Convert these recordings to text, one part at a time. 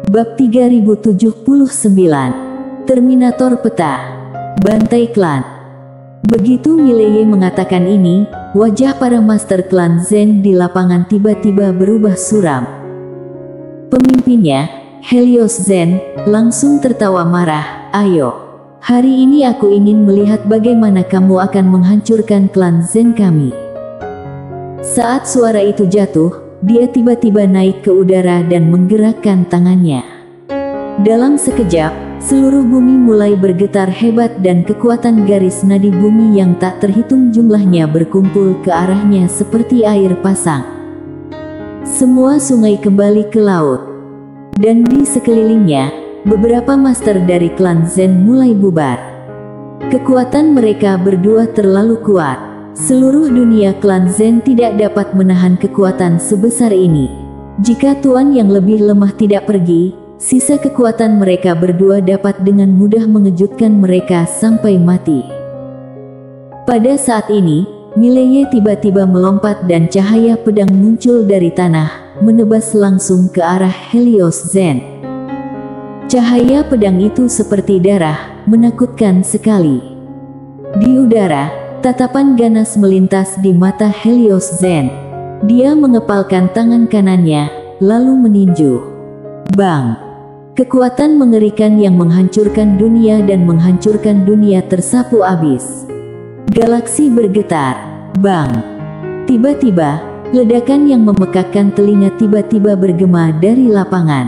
Bab 3079 Terminator Peta Bantai Klan. Begitu Mileye mengatakan ini, wajah para Master Klan Zen di lapangan tiba-tiba berubah suram. Pemimpinnya, Helios Zen, langsung tertawa marah. Ayo, hari ini aku ingin melihat bagaimana kamu akan menghancurkan klan Zen kami. Saat suara itu jatuh, dia tiba-tiba naik ke udara dan menggerakkan tangannya. Dalam sekejap, seluruh bumi mulai bergetar hebat dan kekuatan garis nadi bumi yang tak terhitung jumlahnya berkumpul ke arahnya seperti air pasang. Semua sungai kembali ke laut. Dan di sekelilingnya, beberapa master dari klan Zen mulai bubar. Kekuatan mereka berdua terlalu kuat. Seluruh dunia klan Zen tidak dapat menahan kekuatan sebesar ini. Jika tuan yang lebih lemah tidak pergi, sisa kekuatan mereka berdua dapat dengan mudah mengejutkan mereka sampai mati. Pada saat ini, Mileye tiba-tiba melompat dan cahaya pedang muncul dari tanah, menebas langsung ke arah Helios Zen. Cahaya pedang itu seperti darah, menakutkan sekali. Di udara, tatapan ganas melintas di mata Helios Zen. Dia mengepalkan tangan kanannya, lalu meninju. Bang! Kekuatan mengerikan yang menghancurkan dunia dan menghancurkan dunia tersapu habis. Galaksi bergetar. Bang! Tiba-tiba, ledakan yang memekakkan telinga tiba-tiba bergema dari lapangan.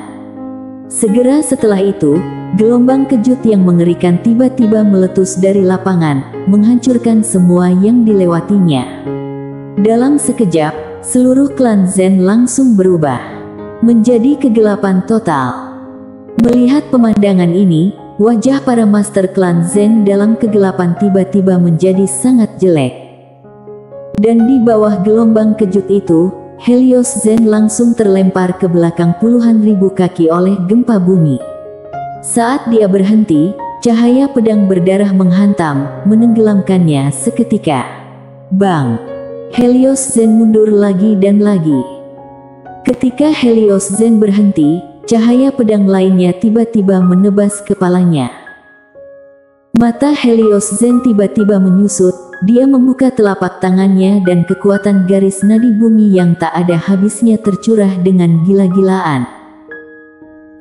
Segera setelah itu, gelombang kejut yang mengerikan tiba-tiba meletus dari lapangan, menghancurkan semua yang dilewatinya. Dalam sekejap, seluruh klan Zen langsung berubah menjadi kegelapan total. Melihat pemandangan ini, wajah para master klan Zen dalam kegelapan tiba-tiba menjadi sangat jelek. Dan di bawah gelombang kejut itu, Helios Zen langsung terlempar ke belakang puluhan ribu kaki oleh gempa bumi. Saat dia berhenti, cahaya pedang berdarah menghantam, menenggelamkannya seketika. Bang! Helios Zen mundur lagi dan lagi. Ketika Helios Zen berhenti, cahaya pedang lainnya tiba-tiba menebas kepalanya. Mata Helios Zen tiba-tiba menyusut, dia membuka telapak tangannya dan kekuatan garis nadi bumi yang tak ada habisnya tercurah dengan gila-gilaan.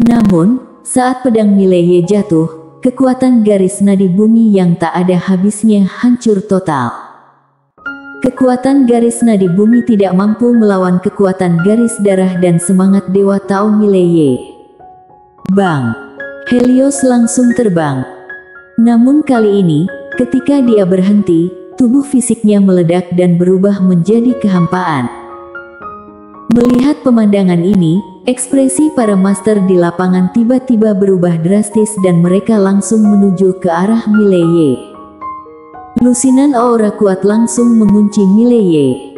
Namun, saat pedang Mileye jatuh, kekuatan garis nadi bumi yang tak ada habisnya hancur total. Kekuatan garis nadi bumi tidak mampu melawan kekuatan garis darah dan semangat Dewa Tao Mileye. Bang! Helios langsung terbang. Namun kali ini, ketika dia berhenti, tubuh fisiknya meledak dan berubah menjadi kehampaan. Melihat pemandangan ini, ekspresi para master di lapangan tiba-tiba berubah drastis dan mereka langsung menuju ke arah Mileye. Lusinan aura kuat langsung mengunci Mileye.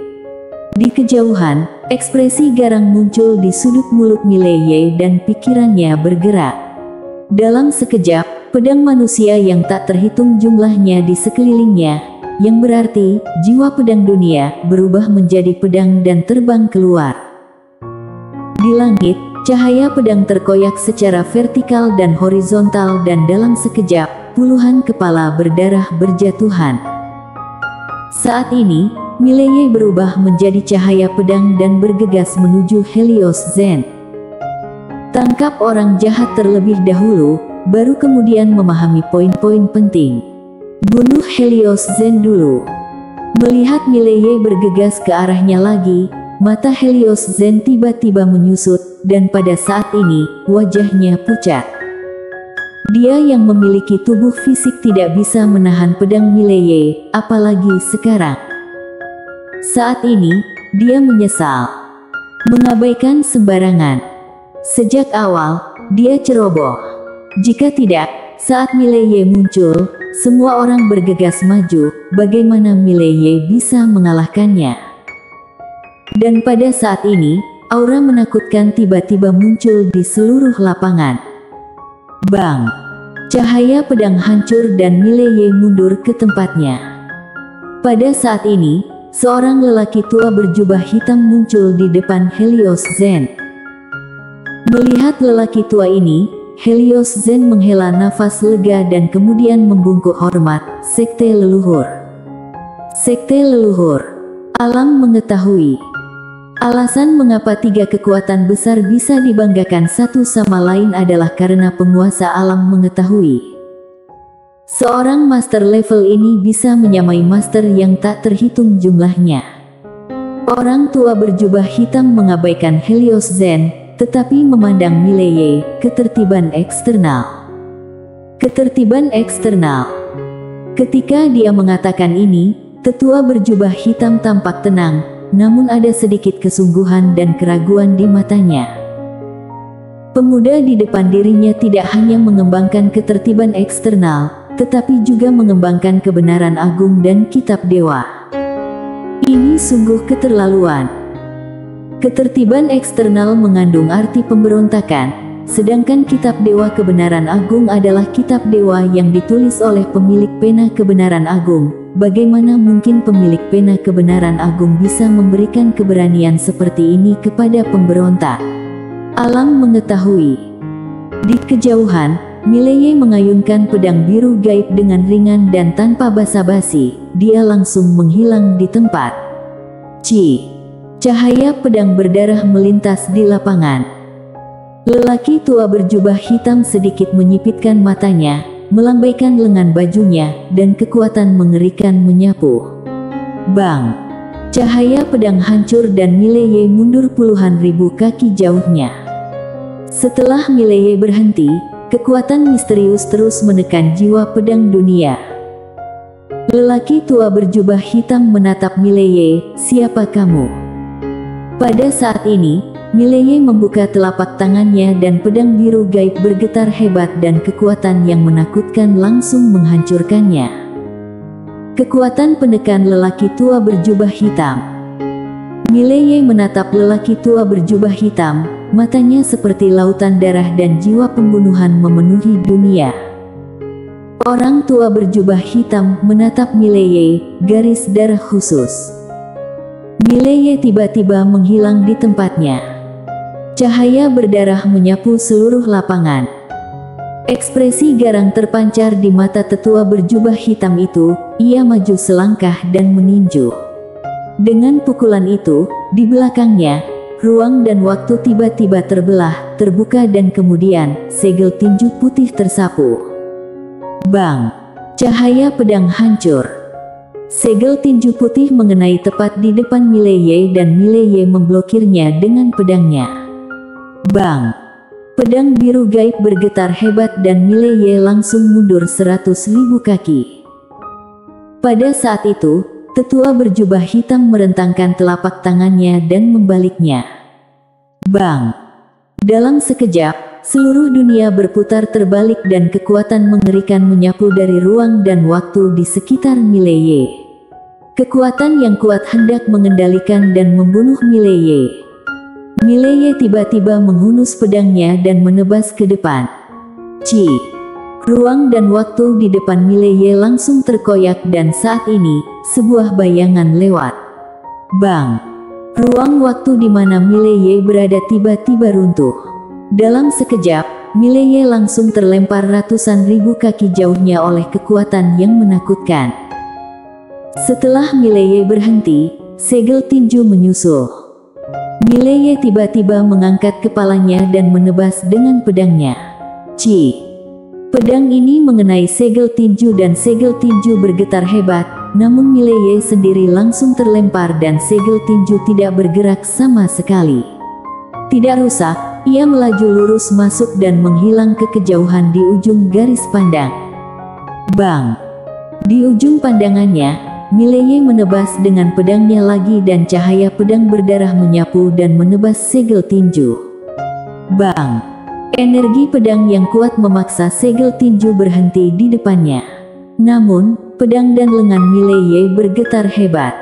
Di kejauhan, ekspresi garang muncul di sudut mulut Mileye dan pikirannya bergerak. Dalam sekejap, pedang manusia yang tak terhitung jumlahnya di sekelilingnya, yang berarti jiwa pedang dunia, berubah menjadi pedang dan terbang keluar. Di langit, cahaya pedang terkoyak secara vertikal dan horizontal dan dalam sekejap, puluhan kepala berdarah berjatuhan. Saat ini, Mileye berubah menjadi cahaya pedang dan bergegas menuju Helios Zen. Tangkap orang jahat terlebih dahulu, baru kemudian memahami poin-poin penting. Bunuh Helios Zen dulu. Melihat Mileye bergegas ke arahnya lagi, mata Helios Zen tiba-tiba menyusut, dan pada saat ini, wajahnya pucat. Dia yang memiliki tubuh fisik tidak bisa menahan pedang Mileye, apalagi sekarang. Saat ini, dia menyesal. Mengabaikan sembarangan. Sejak awal, dia ceroboh. Jika tidak, saat Mileye muncul, semua orang bergegas maju, bagaimana Mileye bisa mengalahkannya. Dan pada saat ini, aura menakutkan tiba-tiba muncul di seluruh lapangan. Bang! Cahaya pedang hancur dan Mileye mundur ke tempatnya. Pada saat ini, seorang lelaki tua berjubah hitam muncul di depan Helios Zen. Melihat lelaki tua ini, Helios Zen menghela nafas lega dan kemudian membungkuk hormat. Sekte leluhur. Sekte leluhur. Alam mengetahui. Alasan mengapa 3 kekuatan besar bisa dibanggakan satu sama lain adalah karena penguasa alam mengetahui. Seorang master level ini bisa menyamai master yang tak terhitung jumlahnya. Orang tua berjubah hitam mengabaikan Helios Zen, tetapi memandang Mileye. Ketertiban eksternal. Ketertiban eksternal. Ketika dia mengatakan ini, tetua berjubah hitam tampak tenang, namun ada sedikit kesungguhan dan keraguan di matanya. Pemuda di depan dirinya tidak hanya mengembangkan ketertiban eksternal, tetapi juga mengembangkan kebenaran agung dan kitab dewa. Ini sungguh keterlaluan. Ketertiban eksternal mengandung arti pemberontakan, sedangkan kitab dewa kebenaran agung adalah kitab dewa yang ditulis oleh pemilik pena kebenaran agung. Bagaimana mungkin pemilik pena kebenaran agung bisa memberikan keberanian seperti ini kepada pemberontak? Alam mengetahui. Di kejauhan, Mileye mengayunkan pedang biru gaib dengan ringan dan tanpa basa-basi. Dia langsung menghilang di tempat. Cahaya pedang berdarah melintas di lapangan. Lelaki tua berjubah hitam sedikit menyipitkan matanya, melambaikan lengan bajunya, dan kekuatan mengerikan menyapu. Bang! Cahaya pedang hancur dan Mileye mundur puluhan ribu kaki jauhnya. Setelah Mileye berhenti, kekuatan misterius terus menekan jiwa pedang dunia. Lelaki tua berjubah hitam menatap Mileye. Siapa kamu? Pada saat ini, Mileye membuka telapak tangannya dan pedang biru gaib bergetar hebat dan kekuatan yang menakutkan langsung menghancurkannya. Kekuatan penekan lelaki tua berjubah hitam. Mileye menatap lelaki tua berjubah hitam, matanya seperti lautan darah dan jiwa pembunuhan memenuhi dunia. Orang tua berjubah hitam menatap Mileye, garis darah khusus. Mileye tiba-tiba menghilang di tempatnya. Cahaya berdarah menyapu seluruh lapangan. Ekspresi garang terpancar di mata tetua berjubah hitam itu. Ia maju selangkah dan meninju. Dengan pukulan itu, di belakangnya, ruang dan waktu tiba-tiba terbelah, terbuka dan kemudian, segel tinju putih tersapu. Bang! Cahaya pedang hancur. Segel tinju putih mengenai tepat di depan Mileye dan Mileye memblokirnya dengan pedangnya. Bang! Pedang biru gaib bergetar hebat dan Mileye langsung mundur 100.000 kaki. Pada saat itu, tetua berjubah hitam merentangkan telapak tangannya dan membaliknya. Bang! Dalam sekejap, seluruh dunia berputar terbalik dan kekuatan mengerikan menyapu dari ruang dan waktu di sekitar Mileye. Kekuatan yang kuat hendak mengendalikan dan membunuh Mileye. Mileye tiba-tiba menghunus pedangnya dan menebas ke depan. Ruang dan waktu di depan Mileye langsung terkoyak dan saat ini, sebuah bayangan lewat. Bang! Ruang waktu di mana Mileye berada tiba-tiba runtuh. Dalam sekejap, Mileye langsung terlempar ratusan ribu kaki jauhnya oleh kekuatan yang menakutkan. Setelah Mileye berhenti, segel tinju menyusul. Mileye tiba-tiba mengangkat kepalanya dan menebas dengan pedangnya. Pedang ini mengenai segel tinju dan segel tinju bergetar hebat, namun Mileye sendiri langsung terlempar dan segel tinju tidak bergerak sama sekali. Tidak rusak, ia melaju lurus masuk dan menghilang ke kejauhan di ujung garis pandang. Bang! Di ujung pandangannya, Mileye menebas dengan pedangnya lagi dan cahaya pedang berdarah menyapu dan menebas segel tinju. Bang! Energi pedang yang kuat memaksa segel tinju berhenti di depannya. Namun, pedang dan lengan Mileye bergetar hebat.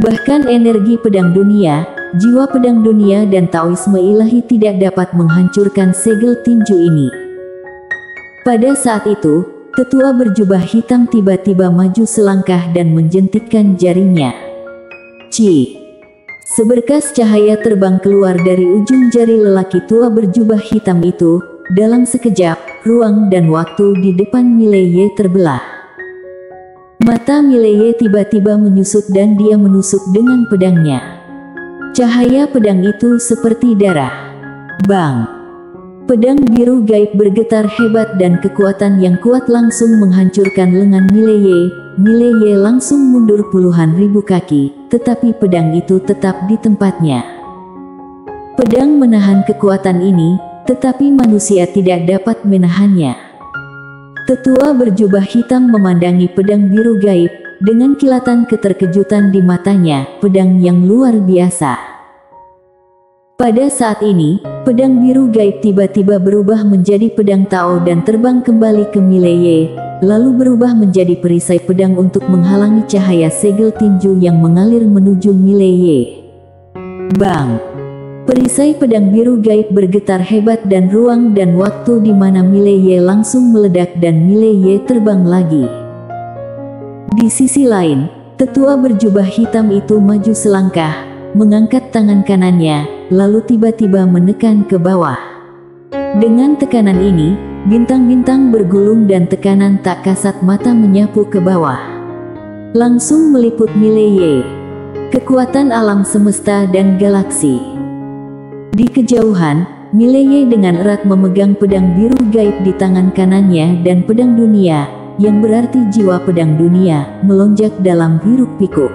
Bahkan energi pedang dunia, jiwa pedang dunia dan Taoisme ilahi tidak dapat menghancurkan segel tinju ini. Pada saat itu, tetua berjubah hitam tiba-tiba maju selangkah dan menjentikkan jarinya. Seberkas cahaya terbang keluar dari ujung jari lelaki tua berjubah hitam itu. Dalam sekejap, ruang dan waktu di depan Mileye terbelah. Mata Mileye tiba-tiba menyusut dan dia menusuk dengan pedangnya. Cahaya pedang itu seperti darah. Bang! Pedang biru gaib bergetar hebat dan kekuatan yang kuat langsung menghancurkan lengan Mileye. Mileye langsung mundur puluhan ribu kaki, tetapi pedang itu tetap di tempatnya. Pedang menahan kekuatan ini, tetapi manusia tidak dapat menahannya. Tetua berjubah hitam memandangi pedang biru gaib, dengan kilatan keterkejutan di matanya, pedang yang luar biasa. Pada saat ini, pedang biru gaib tiba-tiba berubah menjadi pedang Tao dan terbang kembali ke Mileye, lalu berubah menjadi perisai pedang untuk menghalangi cahaya segel tinju yang mengalir menuju Mileye. Bang! Perisai pedang biru gaib bergetar hebat dan ruang dan waktu di mana Mileye langsung meledak dan Mileye terbang lagi. Di sisi lain, tetua berjubah hitam itu maju selangkah, mengangkat tangan kanannya, lalu tiba-tiba menekan ke bawah. Dengan tekanan ini, bintang-bintang bergulung dan tekanan tak kasat mata menyapu ke bawah. Langsung meliput Mileye. Kekuatan alam semesta dan galaksi. Di kejauhan, Mileye dengan erat memegang pedang biru gaib di tangan kanannya dan pedang dunia, yang berarti jiwa pedang dunia, melonjak dalam hiruk-pikuk.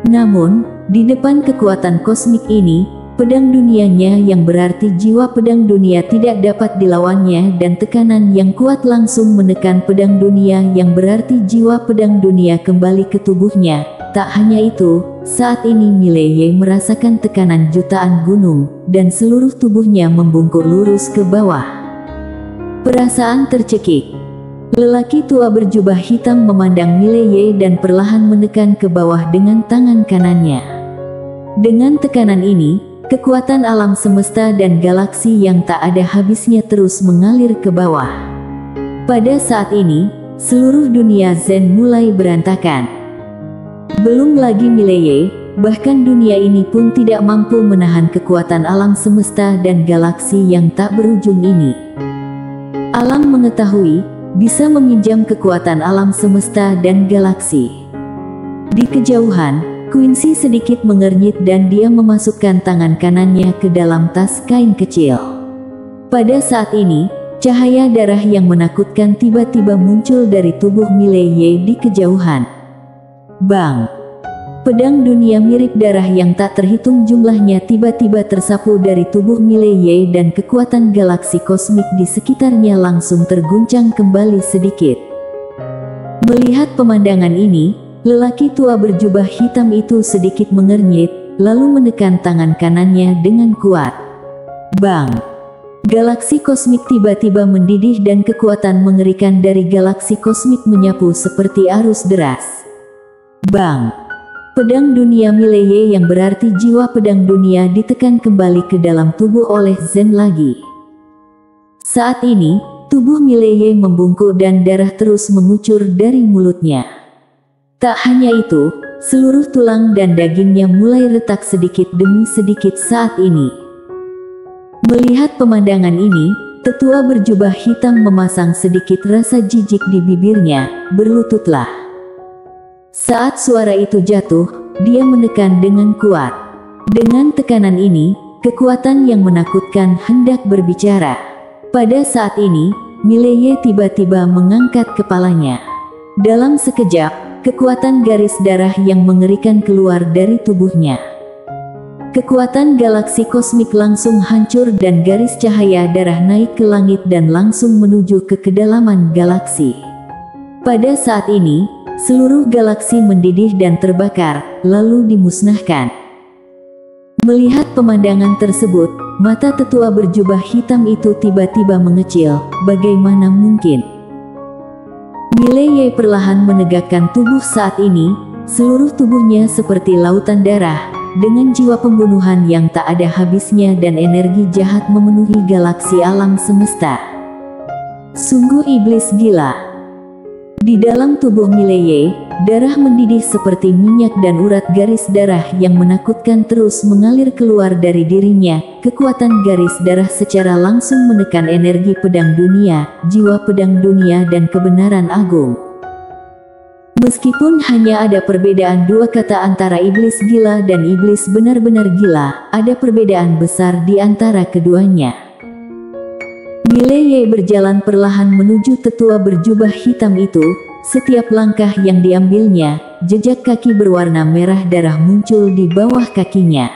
Namun, di depan kekuatan kosmik ini, pedang dunianya yang berarti jiwa pedang dunia tidak dapat dilawannya dan tekanan yang kuat langsung menekan pedang dunia yang berarti jiwa pedang dunia kembali ke tubuhnya. Tak hanya itu, saat ini Mileye merasakan tekanan jutaan gunung, dan seluruh tubuhnya membungkuk lurus ke bawah. Perasaan tercekik. Lelaki tua berjubah hitam memandang Mileye dan perlahan menekan ke bawah dengan tangan kanannya. Dengan tekanan ini, kekuatan alam semesta dan galaksi yang tak ada habisnya terus mengalir ke bawah. Pada saat ini, seluruh dunia Zen mulai berantakan. Belum lagi Mileye, bahkan dunia ini pun tidak mampu menahan kekuatan alam semesta dan galaksi yang tak berujung ini. Alam mengetahui, bisa meminjam kekuatan alam semesta dan galaksi. Di kejauhan, Quincy sedikit mengernyit dan dia memasukkan tangan kanannya ke dalam tas kain kecil. Pada saat ini, cahaya darah yang menakutkan tiba-tiba muncul dari tubuh Mileye di kejauhan. Bang! Pedang dunia mirip darah yang tak terhitung jumlahnya tiba-tiba tersapu dari tubuh Mileye dan kekuatan galaksi kosmik di sekitarnya langsung terguncang kembali sedikit. Melihat pemandangan ini, lelaki tua berjubah hitam itu sedikit mengernyit, lalu menekan tangan kanannya dengan kuat. Bang! Galaksi kosmik tiba-tiba mendidih dan kekuatan mengerikan dari galaksi kosmik menyapu seperti arus deras. Bang! Pedang dunia Mileye yang berarti jiwa pedang dunia ditekan kembali ke dalam tubuh oleh Zen lagi. Saat ini, tubuh Mileye membungkuk dan darah terus mengucur dari mulutnya. Tak hanya itu, seluruh tulang dan dagingnya mulai retak sedikit demi sedikit saat ini. Melihat pemandangan ini, tetua berjubah hitam memasang sedikit rasa jijik di bibirnya, berlututlah. Saat suara itu jatuh, dia menekan dengan kuat. Dengan tekanan ini, kekuatan yang menakutkan hendak berbicara. Pada saat ini, Mileye tiba-tiba mengangkat kepalanya. Dalam sekejap, kekuatan garis darah yang mengerikan keluar dari tubuhnya. Kekuatan galaksi kosmik langsung hancur dan garis cahaya darah naik ke langit dan langsung menuju ke kedalaman galaksi. Pada saat ini, seluruh galaksi mendidih dan terbakar, lalu dimusnahkan. Melihat pemandangan tersebut, mata tetua berjubah hitam itu tiba-tiba mengecil. Bagaimana mungkin? Mileye perlahan menegakkan tubuh saat ini, seluruh tubuhnya seperti lautan darah, dengan jiwa pembunuhan yang tak ada habisnya dan energi jahat memenuhi galaksi alam semesta. Sungguh iblis gila. Di dalam tubuh Mileye, darah mendidih seperti minyak dan urat garis darah yang menakutkan terus mengalir keluar dari dirinya. Kekuatan garis darah secara langsung menekan energi pedang dunia, jiwa pedang dunia dan kebenaran agung. Meskipun hanya ada perbedaan dua kata antara iblis gila dan iblis benar-benar gila, ada perbedaan besar di antara keduanya. Mileye berjalan perlahan menuju tetua berjubah hitam itu. Setiap langkah yang diambilnya, jejak kaki berwarna merah darah muncul di bawah kakinya.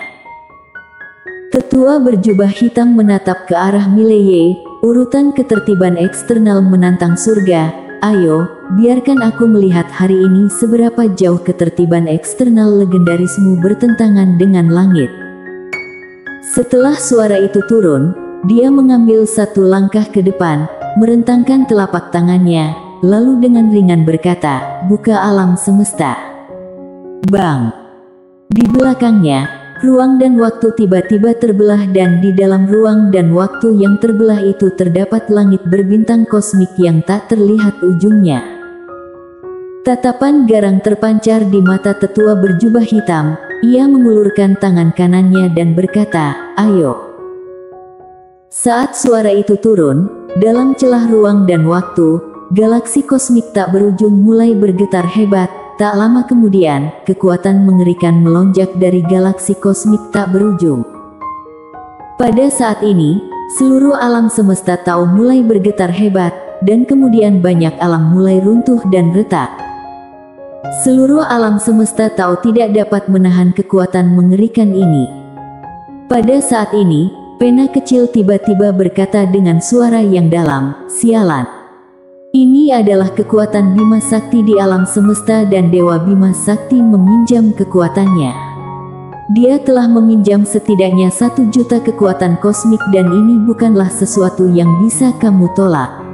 Tetua berjubah hitam menatap ke arah Mileye, urutan ketertiban eksternal menantang surga. Ayo, biarkan aku melihat hari ini seberapa jauh ketertiban eksternal legendarismu bertentangan dengan langit. Setelah suara itu turun, dia mengambil satu langkah ke depan, merentangkan telapak tangannya, lalu dengan ringan berkata, "Buka alam semesta." Bang! Di belakangnya, ruang dan waktu tiba-tiba terbelah dan di dalam ruang dan waktu yang terbelah itu terdapat langit berbintang kosmik yang tak terlihat ujungnya. Tatapan garang terpancar di mata tetua berjubah hitam, ia mengulurkan tangan kanannya dan berkata, "Ayo." Saat suara itu turun, dalam celah ruang dan waktu, galaksi kosmik tak berujung mulai bergetar hebat. Tak lama kemudian, kekuatan mengerikan melonjak dari galaksi kosmik tak berujung. Pada saat ini, seluruh alam semesta tahu mulai bergetar hebat, dan kemudian banyak alam mulai runtuh dan retak. Seluruh alam semesta tahu tidak dapat menahan kekuatan mengerikan ini. Pada saat ini, pena kecil tiba-tiba berkata dengan suara yang dalam, "Sialan. Ini adalah kekuatan Bima Sakti di alam semesta dan Dewa Bima Sakti meminjam kekuatannya. Dia telah meminjam setidaknya 1 juta kekuatan kosmik dan ini bukanlah sesuatu yang bisa kamu tolak."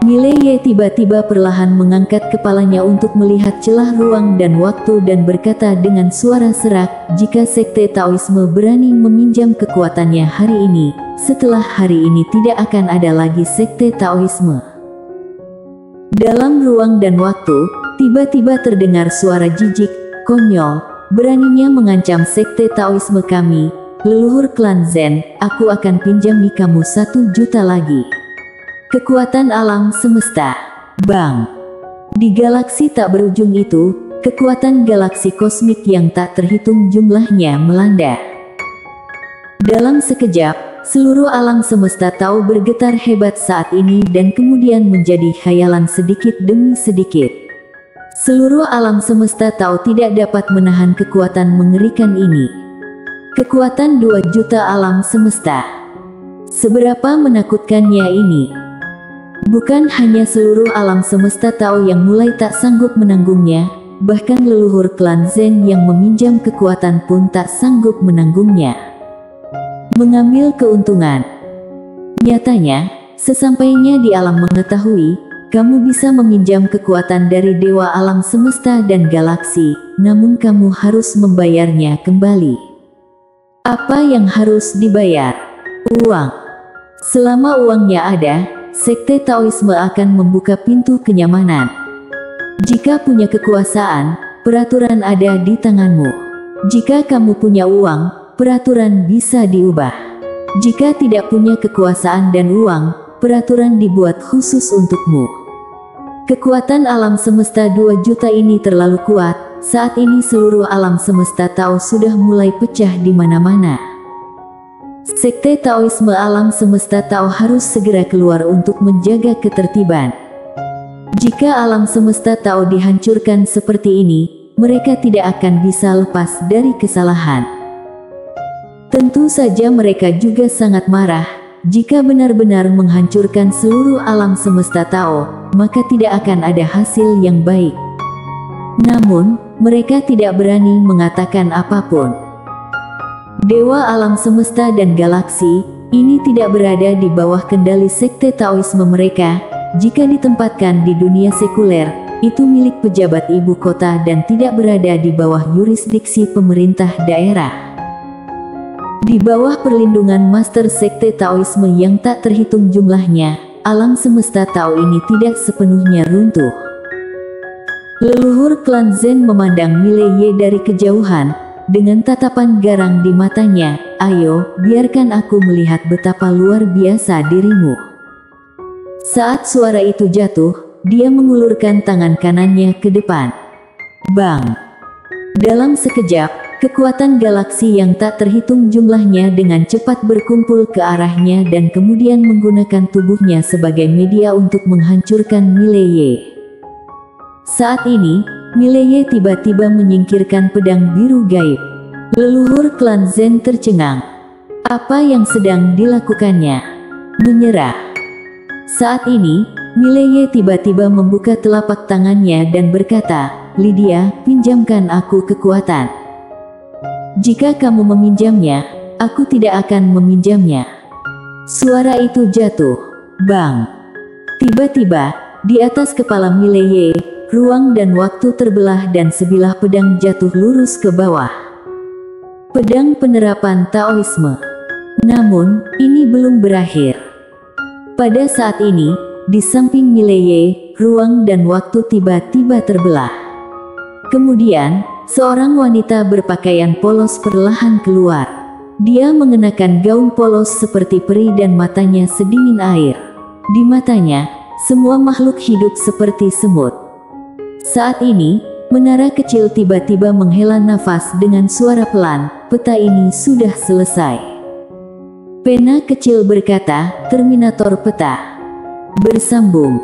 Mileye tiba-tiba perlahan mengangkat kepalanya untuk melihat celah ruang dan waktu dan berkata dengan suara serak, "Jika Sekte Taoisme berani meminjam kekuatannya hari ini, setelah hari ini tidak akan ada lagi Sekte Taoisme." Dalam ruang dan waktu, tiba-tiba terdengar suara jijik, "Konyol, beraninya mengancam Sekte Taoisme kami, leluhur klan Zen, aku akan pinjami kamu 1 juta lagi. Kekuatan alam semesta." Bang! Di galaksi tak berujung itu, kekuatan galaksi kosmik yang tak terhitung jumlahnya melanda. Dalam sekejap, seluruh alam semesta tahu bergetar hebat saat ini dan kemudian menjadi khayalan sedikit demi sedikit. Seluruh alam semesta tahu tidak dapat menahan kekuatan mengerikan ini. Kekuatan 2 juta alam semesta. Seberapa menakutkannya ini? Bukan hanya seluruh alam semesta tahu yang mulai tak sanggup menanggungnya, bahkan leluhur klan Zen yang meminjam kekuatan pun tak sanggup menanggungnya. Mengambil keuntungan. Nyatanya, sesampainya di alam mengetahui, kamu bisa meminjam kekuatan dari dewa alam semesta dan galaksi, namun kamu harus membayarnya kembali. Apa yang harus dibayar? Uang. Selama uangnya ada, Sekte Taoisme akan membuka pintu kenyamanan. Jika punya kekuasaan, peraturan ada di tanganmu. Jika kamu punya uang, peraturan bisa diubah. Jika tidak punya kekuasaan dan uang, peraturan dibuat khusus untukmu. Kekuatan alam semesta 2 juta ini terlalu kuat. Saat ini seluruh alam semesta tahu sudah mulai pecah di mana-mana. Sekte Taoisme alam semesta tahu harus segera keluar untuk menjaga ketertiban. Jika alam semesta tahu dihancurkan seperti ini, mereka tidak akan bisa lepas dari kesalahan. Tentu saja mereka juga sangat marah. Jika benar-benar menghancurkan seluruh alam semesta Tao, maka tidak akan ada hasil yang baik. Namun, mereka tidak berani mengatakan apapun. Dewa alam semesta dan galaksi, ini tidak berada di bawah kendali sekte Taoisme mereka. Jika ditempatkan di dunia sekuler, itu milik pejabat ibu kota dan tidak berada di bawah yurisdiksi pemerintah daerah. Di bawah perlindungan master sekte Taoisme yang tak terhitung jumlahnya, alam semesta Tao ini tidak sepenuhnya runtuh. Leluhur klan Zen memandang Mileye dari kejauhan, dengan tatapan garang di matanya. Ayo, biarkan aku melihat betapa luar biasa dirimu. Saat suara itu jatuh, dia mengulurkan tangan kanannya ke depan. Bang! Dalam sekejap, kekuatan galaksi yang tak terhitung jumlahnya dengan cepat berkumpul ke arahnya dan kemudian menggunakan tubuhnya sebagai media untuk menghancurkan Mileye. Saat ini, Mileye tiba-tiba menyingkirkan pedang biru gaib. Leluhur klan Zen tercengang. Apa yang sedang dilakukannya? Menyerah. Saat ini, Mileye tiba-tiba membuka telapak tangannya dan berkata, "Lydia, pinjamkan aku kekuatan. Jika kamu meminjamnya, aku tidak akan meminjamnya." Suara itu jatuh. Bang! Tiba-tiba, di atas kepala Mileye, ruang dan waktu terbelah dan sebilah pedang jatuh lurus ke bawah. Pedang penerapan Taoisme. Namun, ini belum berakhir. Pada saat ini, di samping Mileye, ruang dan waktu tiba-tiba terbelah. Kemudian, seorang wanita berpakaian polos perlahan keluar. Dia mengenakan gaun polos seperti peri dan matanya sedingin air. Di matanya, semua makhluk hidup seperti semut. Saat ini, menara kecil tiba-tiba menghela nafas dengan suara pelan, "Peta ini sudah selesai." Pena kecil berkata, "Terminator peta." Bersambung.